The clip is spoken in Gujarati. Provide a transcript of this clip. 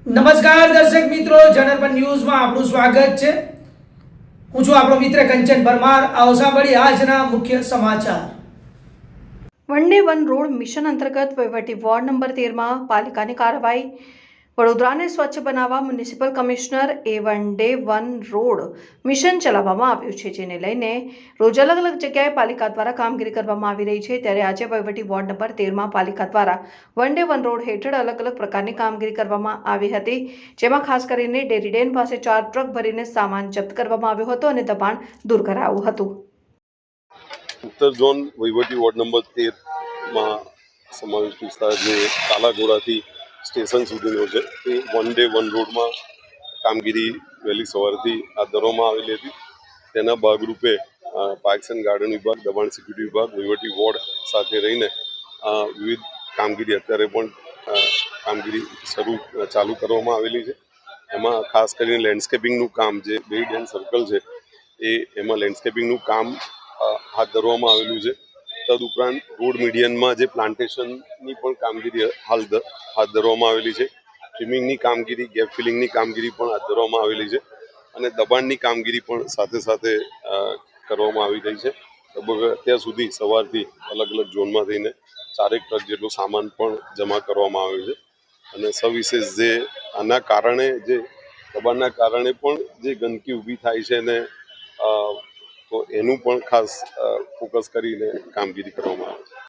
નમસ્કાર દર્શક મિત્રો, જનરપન ન્યૂઝમાં આપનું સ્વાગત છે। હું છું આપણો મિત્ર કંચન પરમાર। આવો સાંભળીએ આજના મુખ્ય સમાચાર। One day one road mission અંતર્ગત વહીવટી વોર્ડ નંબર 13માં પાલિકાની કાર્યવાહી। વડોદરાને સ્વચ્છ બનાવવા municipal commissioner one day one road mission ચલાવવામાં આવ્યું છે, જેને લઈને રોજ અલગ અલગ જગ્યાએ પાલિકા દ્વારા કામગીરી કરવામાં આવી રહી છે। ત્યારે આજે વહીવટી વોર્ડ નંબર 13માં પાલિકા દ્વારા વન ડે વન રોડ હેઠળ અલગ અલગ પ્રકારની કામગીરી કરવામાં આવી હતી, જેમાં ખાસ કરીને ડેરી ડેન પાસે 4 ટ્રક ભરીને સામાન જપ્ત કરવામાં આવ્યો હતો અને દબાણ દૂર કરાયું હતું। ઉત્તર ઝોન વહીવટી વોર્ડ નંબર 13માં સમાવિષ્ટ વિસ્તાર જે કાલાઘોડાથી સ્ટેશન સુધીનો છે તે વન ડે વન રોડમાં કામગીરી વહેલી સવારથી હાથ ધરવામાં આવેલી હતી। તેના ભાગરૂપે પાર્ક્સ એન્ડ ગાર્ડન વિભાગ, દબાણ સિક્યુરિટી વિભાગ, વહીવટી વોર્ડ સાથે રહીને વિવિધ કામગીરી અત્યારે પણ કામગીરી ચાલુ કરવામાં આવેલી છે। એમાં ખાસ કરીને લેન્ડસ્કેપિંગનું કામ, જે બેરી ડેમ સર્કલ છે એમાં લેન્ડસ્કેપિંગનું કામ હાથ ધરવામાં આવેલું છે। તદુપરાંત રોડ મીડિયનમાં જે પ્લાન્ટેશનની પણ કામગીરી હાથ ધરવામાં આવેલી છે। ટ્રીમિંગની કામગીરી, ગેપ ફિલિંગની કામગીરી પણ હાથ ધરવામાં આવેલી છે અને દબાણની કામગીરી પણ સાથે સાથે કરવામાં આવી રહી છે। લગભગ અત્યાર સુધી સવારથી અલગ અલગ ઝોનમાં થઈને 4 ટ્રક જેટલો સામાન પણ જમા કરવામાં આવ્યો છે અને સવિશેષ જે આના કારણે, જે દબાણના કારણે પણ જે ગંદકી ઊભી થાય છે ને તો એનું પણ ખાસ ફોકસ કરીને કામગીરી કરવામાં આવે છે।